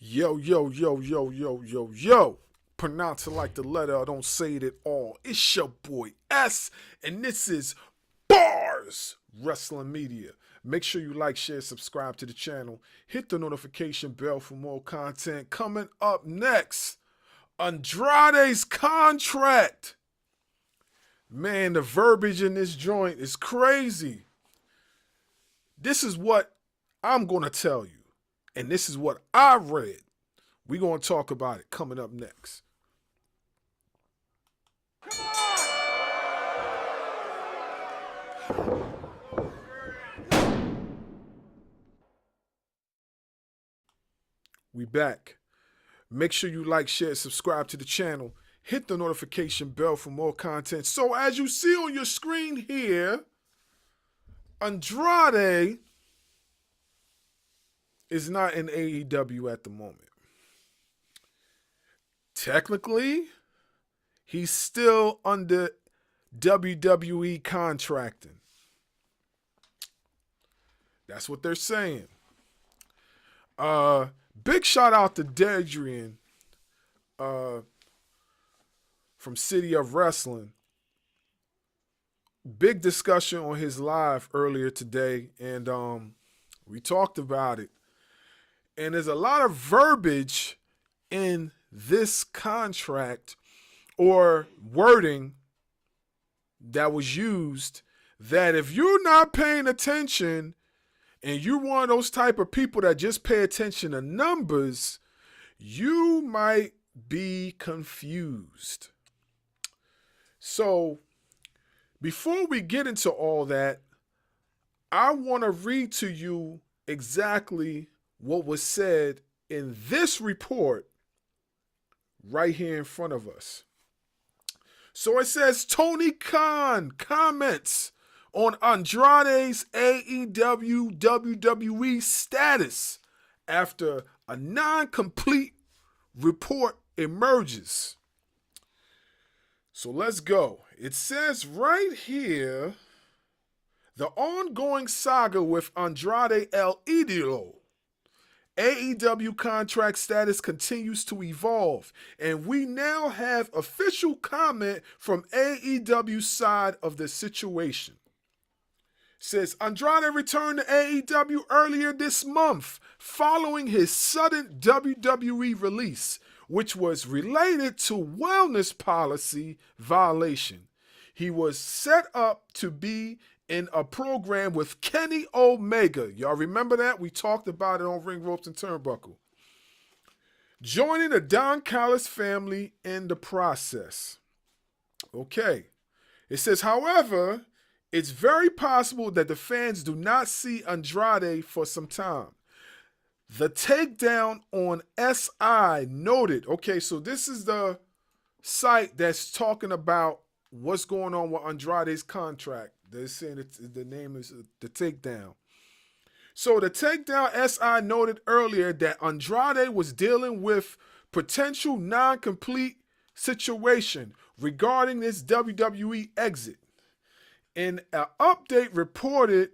Yo, yo, yo, yo, yo, yo, yo. Pronounce it like the letter, I don't say it at all. It's your boy S, and this is Barz Wrestling Media. Make sure you like, share, subscribe to the channel. Hit the notification bell for more content. Coming up next, Andrade's contract. Man, the verbiage in this joint is crazy. This is what I'm going to tell you. And this is what I read. We're going to talk about it coming up next. We back. Make sure you like, share, subscribe to the channel. Hit the notification bell for more content. So as you see on your screen here, Andrade is not in AEW at the moment. Technically, he's still under WWE contracting. That's what they're saying. Big shout out to Dedrian from City of Wrestling. Big discussion on his live earlier today, and we talked about it. And there's a lot of verbiage in this contract or wording that was used that if you're not paying attention and you're one of those type of people that just pay attention to numbers, you might be confused. So before we get into all that, I want to read to you exactly what was said in this report right here in front of us. So it says Tony Khan comments on Andrade's AEW WWE status after a non-complete report emerges. So let's go. It says right here, the ongoing saga with Andrade El Idolo. AEW contract status continues to evolve, and we now have official comment from AEW's side of the situation. Says Andrade returned to AEW earlier this month following his sudden WWE release, which was related to wellness policy violation. He was set up to be in a program with Kenny Omega. Y'all remember that? We talked about it on Ring Ropes and Turnbuckle. Joining the Don Callis family in the process. Okay. It says, however, it's very possible that the fans do not see Andrade for some time. The takedown on SI noted. Okay, so this is the site that's talking about what's going on with Andrade's contract. They're saying the name is the takedown. So the takedown SI noted earlier that Andrade was dealing with potential non-complete situation regarding this WWE exit. In an update reported,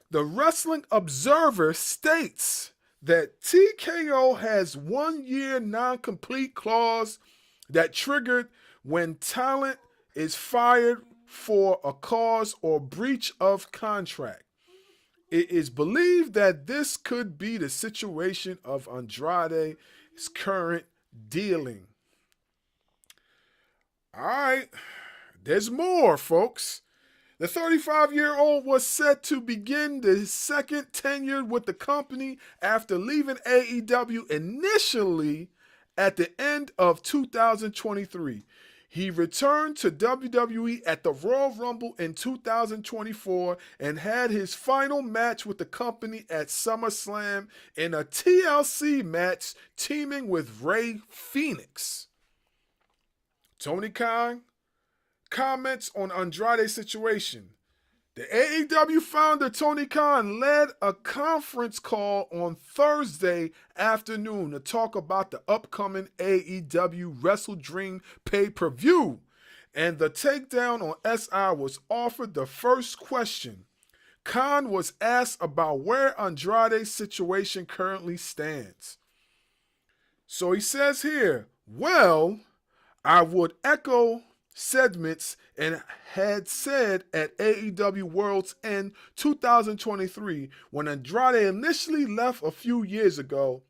the Wrestling Observer states that TKO has 1 year non-complete clause that triggered when talent is fired for a cause or breach of contract. It is believed that this could be the situation of Andrade's current dealing. All right, there's more, folks. The 35-year-old was set to begin his second tenure with the company after leaving AEW initially at the end of 2023. He returned to WWE at the Royal Rumble in 2024 and had his final match with the company at SummerSlam in a TLC match teaming with Rey Fenix. Tony Khan comments on Andrade's situation. The AEW founder Tony Khan led a conference call on Thursday afternoon to talk about the upcoming AEW Wrestle Dream pay-per-view, and the takedown on SI was offered the first question. Khan was asked about where Andrade's situation currently stands. So he says here, well, I would echo segments and had said at AEW World's End 2023 when Andrade initially left a few years ago,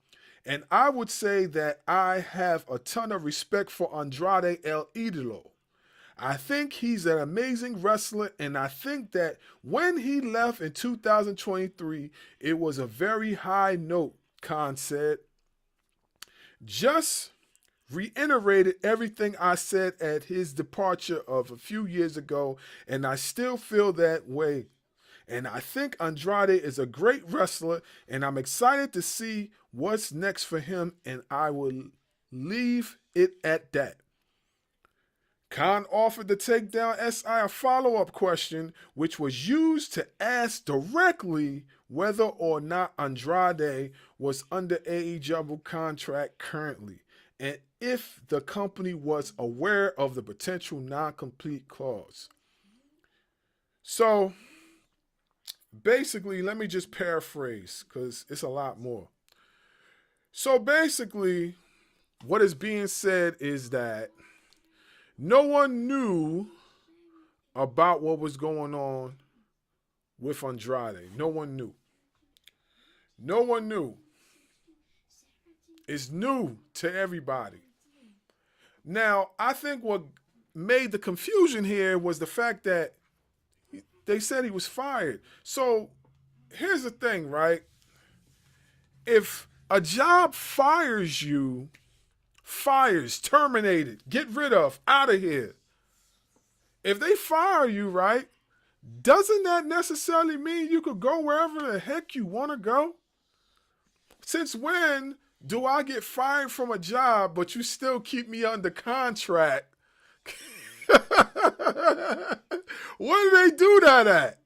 and I would say that I have a ton of respect for Andrade El Idolo. I think he's an amazing wrestler, and I think that when he left in 2023, it was a very high note, Khan said. Just reiterated everything I said at his departure of a few years ago, and I still feel that way. And I think Andrade is a great wrestler, and I'm excited to see what's next for him, and I will leave it at that. Khan offered to take down SI a follow-up question, which was used to ask directly whether or not Andrade was under AEW contract currently, and if the company was aware of the potential non-compete clause. So, basically, let me just paraphrase, because it's a lot more. So basically, what is being said is that no one knew about what was going on with Andrade. No one knew. No one knew. It's new to everybody. Now, I think what made the confusion here was the fact that they said he was fired. So here's the thing, right? If a job fires you, terminated, get rid of, out of here. If they fire you, right, doesn't that necessarily mean you could go wherever the heck you want to go? Since when do I get fired from a job, but you still keep me under contract? Where do they do that at?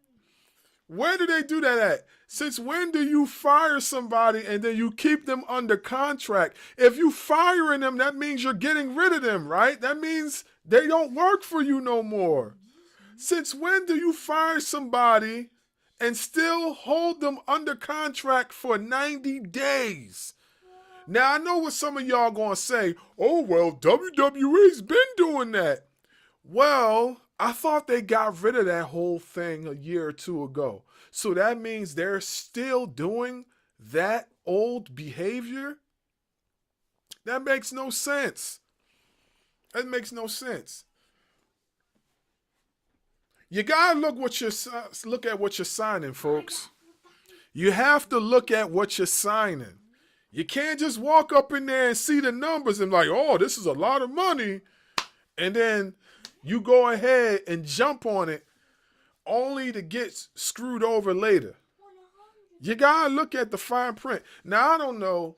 Where do they do that at? Since when do you fire somebody and then you keep them under contract? If you firing them, that means you're getting rid of them, right? That means they don't work for you no more. Since when do you fire somebody and still hold them under contract for 90 days? Now, I know what some of y'all gonna say. Oh, well, WWE's been doing that. Well, I thought they got rid of that whole thing a year or two ago. So that means they're still doing that old behavior? That makes no sense. That makes no sense. You gotta look at what you're signing, folks. You have to look at what you're signing. You can't just walk up in there and see the numbers and like, oh, this is a lot of money, and then you go ahead and jump on it only to get screwed over later. You gotta look at the fine print. Now, I don't know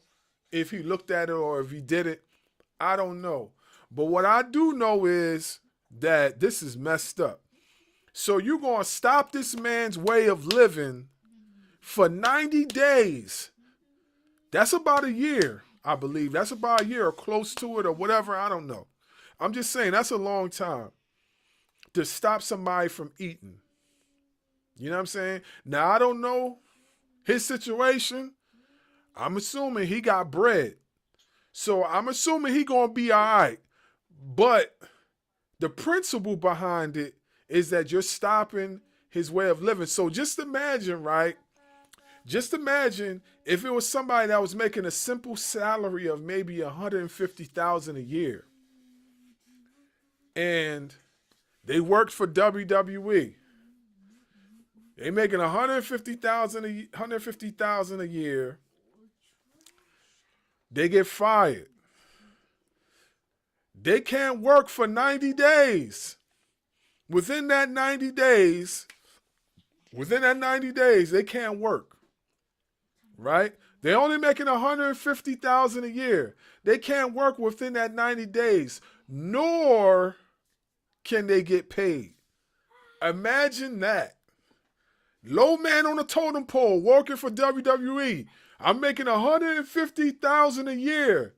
if he looked at it or if he didn't. I don't know. But what I do know is that this is messed up. So you're gonna stop this man's way of living for 90 days. That's about a year, I believe. That's about a year or close to it or whatever. I don't know. I'm just saying that's a long time to stop somebody from eating. You know what I'm saying? Now, I don't know his situation. I'm assuming he got bread. So I'm assuming he going to be all right. But the principle behind it is that you're stopping his way of living. So just imagine, right? Just imagine if it was somebody that was making a simple salary of maybe $150,000 a year. And they worked for WWE. They making $150,000 a year. They get fired. They can't work for 90 days. Within that 90 days, they can't work. Right? They're only making $150,000 a year. They can't work within that 90 days, nor can they get paid. Imagine that. Low man on the totem pole working for WWE. I'm making $150,000 a year.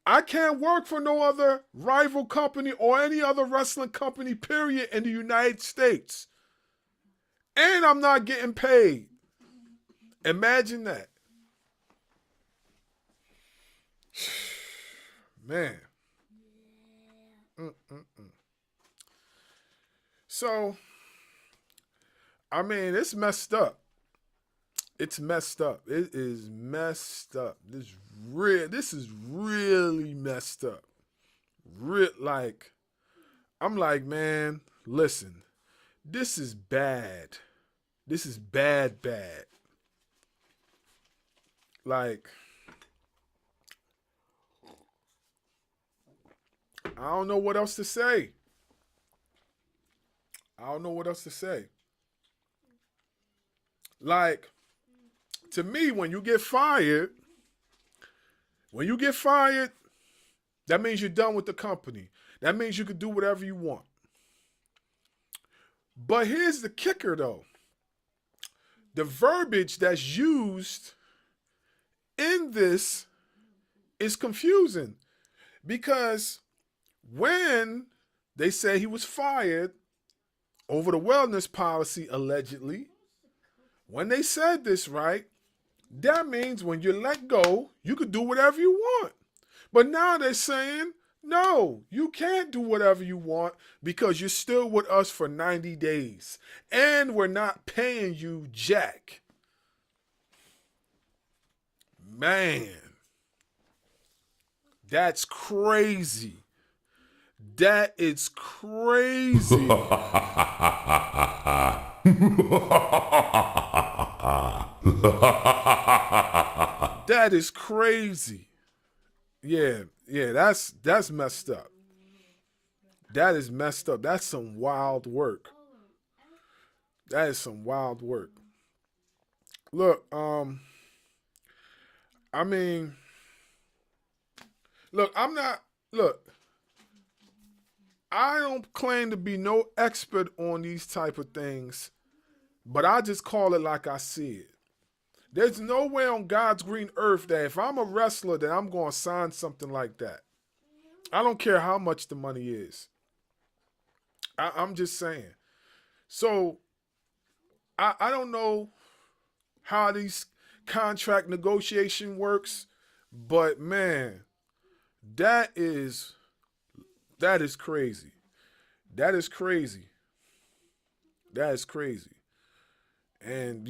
I can't work for no other rival company or any other wrestling company, period, in the United States. And I'm not getting paid. Imagine that. Man. So, I mean, it's messed up. It's messed up. It is messed up. This is really messed up. I'm like, man, listen, this is bad. This is bad. Like, I don't know what else to say. Like, to me, when you get fired, that means you're done with the company. That means you can do whatever you want. But here's the kicker, though. The verbiage that's used in this is confusing, because when they say he was fired over the wellness policy, allegedly, when they said this, right, that means when you're let go, you could do whatever you want. But now they're saying, no, you can't do whatever you want because you're still with us for 90 days. And we're not paying you jack. Man, that's crazy. That is crazy. That is crazy. Yeah, that's messed up. That is messed up. That's some wild work. That is some wild work. Look, I mean, look, I don't claim to be no expert on these type of things, but I just call it like I see it. There's no way on God's green earth that if I'm a wrestler that I'm going to sign something like that. I don't care how much the money is. I'm just saying. So, I don't know how these contract negotiation works, but man, that is crazy. That is crazy. And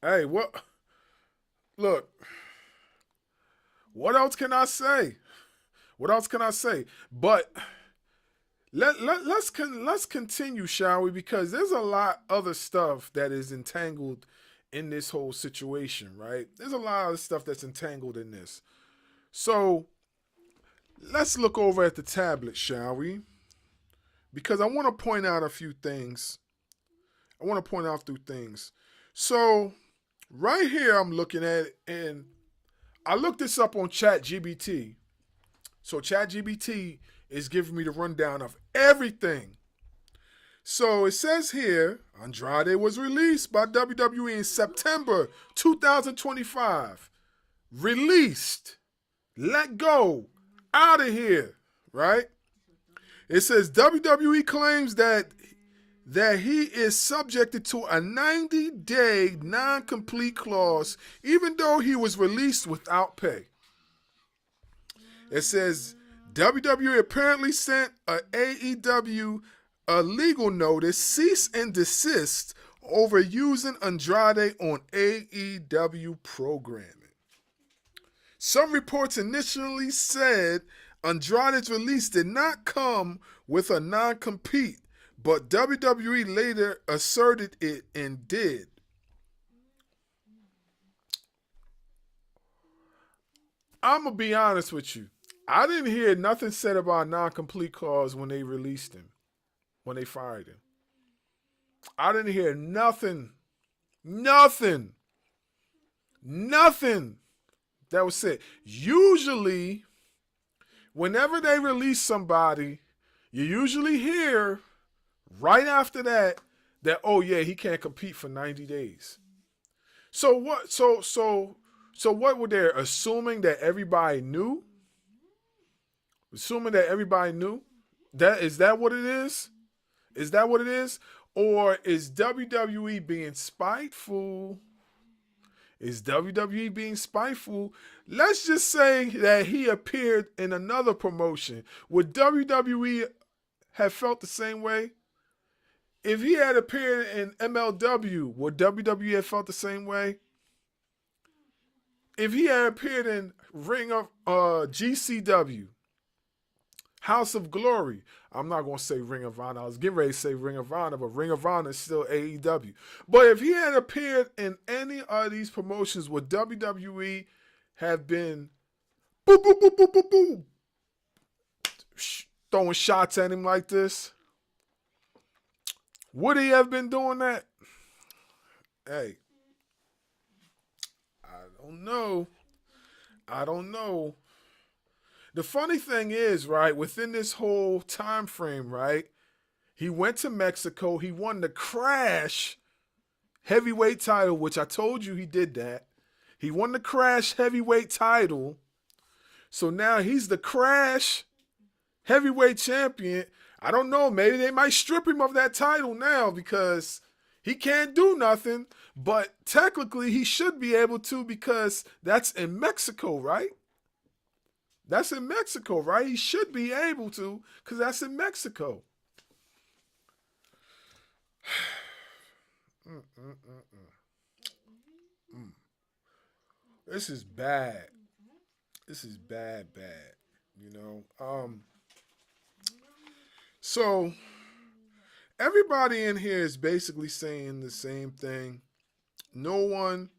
hey, what else can I say? But let's continue, shall we? Because there's a lot other stuff that is entangled in this whole situation, right? There's a lot of stuff that's entangled in this. So let's look over at the tablet, shall we? Because I want to point out a few things. So right here, I'm looking at it, and I looked this up on ChatGPT. So ChatGPT is giving me the rundown of everything. So it says here, Andrade was released by WWE in September 2025. Released. Let go. Out of here. Right? It says WWE claims that he is subjected to a 90-day non-complete clause, even though he was released without pay. It says WWE apparently sent AEW a legal notice, cease and desist, over using Andrade on AEW programming. Some reports initially said Andrade's release did not come with a non-compete, but WWE later asserted it and did. I'm going to be honest with you. I didn't hear nothing said about a non-complete clause when they released him, when they fired him. I didn't hear nothing that was said. Usually, whenever they release somebody, you usually hear right after that, oh yeah, he can't compete for 90 days. So what? So what were they assuming that everybody knew? Assuming that everybody knew? Is that what it is? Is that what it is? Or is WWE being spiteful? Is WWE being spiteful? Let's just say that he appeared in another promotion. Would WWE have felt the same way? If he had appeared in MLW, would WWE have felt the same way? If he had appeared in Ring of GCW, House of Glory, I'm not going to say Ring of Honor. I was getting ready to say Ring of Honor, but Ring of Honor is still AEW. But if he had appeared in any of these promotions, would WWE have been boop, boop, boop, boop, boop, boop, throwing shots at him like this? Would he have been doing that? Hey, I don't know. I don't know. The funny thing is, right, within this whole time frame, right, he went to Mexico. He won the Crash heavyweight title, which I told you he did that. He won the Crash heavyweight title. So now he's the Crash heavyweight champion. I don't know. Maybe they might strip him of that title now because he can't do nothing. But technically, he should be able to because that's in Mexico, right? That's in Mexico, right? He should be able to because that's in Mexico. This is bad. This is bad. You know. So everybody in here is basically saying the same thing. No one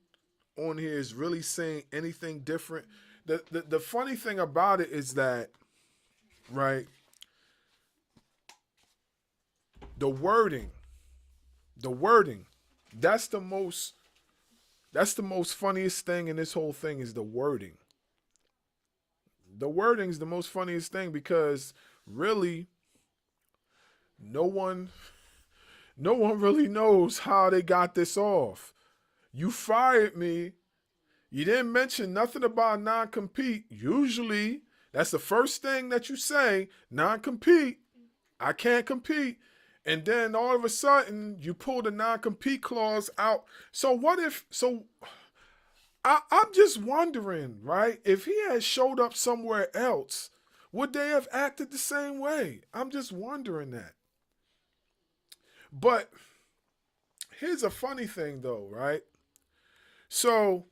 on here is really saying anything different. The funny thing about it is that, right, the wording, that's the most funniest thing in this whole thing is the wording. The wording is the most funniest thing because really no one really knows how they got this off. You fired me. You didn't mention nothing about non-compete. Usually, that's the first thing that you say, non-compete. I can't compete. And then all of a sudden, you pull the non-compete clause out. So I'm just wondering, right? If he had showed up somewhere else, would they have acted the same way? I'm just wondering that. But here's a funny thing, though, right? So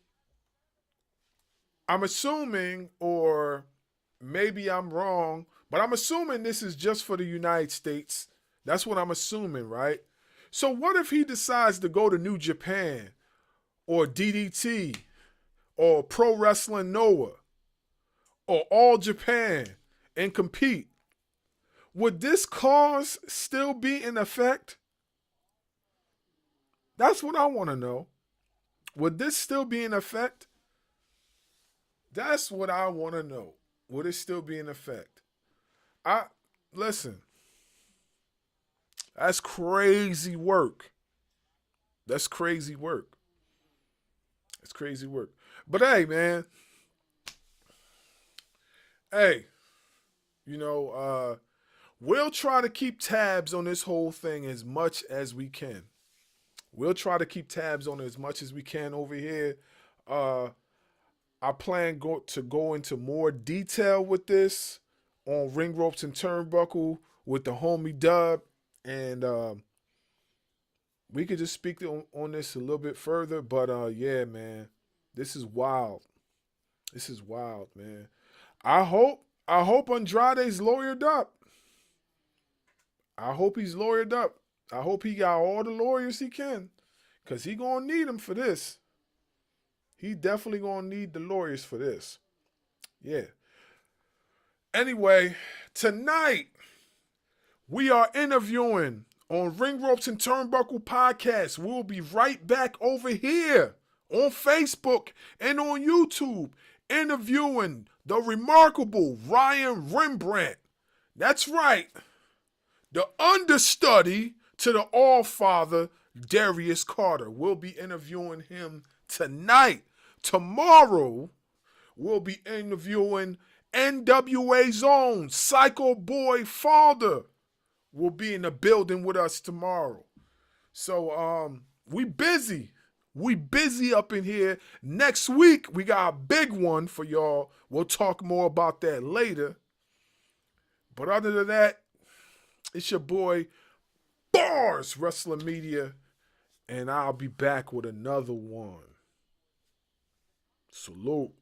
I'm assuming, or maybe I'm wrong, but I'm assuming this is just for the United States. That's what I'm assuming, right? So what if he decides to go to New Japan or DDT or Pro Wrestling Noah or All Japan and compete? Would this clause still be in effect? That's what I want to know. Would this still be in effect? That's what I want to know. Would it still be in effect? Listen. That's crazy work. That's crazy work. That's crazy work. But hey, man. Hey, you know, we'll try to keep tabs on this whole thing as much as we can. We'll try to keep tabs on it as much as we can over here. I plan to go into more detail with this on Ring Ropes and Turnbuckle with the homie Dub. And we could just speak on this a little bit further. But yeah, man, this is wild. This is wild, man. I hope Andrade's lawyered up. I hope he's lawyered up. I hope he got all the lawyers he can, because he going to need them for this. He definitely going to need the lawyers for this. Yeah. Anyway, tonight we are interviewing on Ring Ropes and Turnbuckle Podcast. We'll be right back over here on Facebook and on YouTube interviewing the remarkable Ryan Rembrandt. That's right. The understudy to the All-Father, Darius Carter. We'll be interviewing him tonight. Tomorrow, we'll be interviewing NWA Zone. Psycho Boy Father will be in the building with us tomorrow. So, we busy. We busy up in here. Next week, we got a big one for y'all. We'll talk more about that later. But other than that, it's your boy, Barz Wrestling Media, and I'll be back with another one. Salute.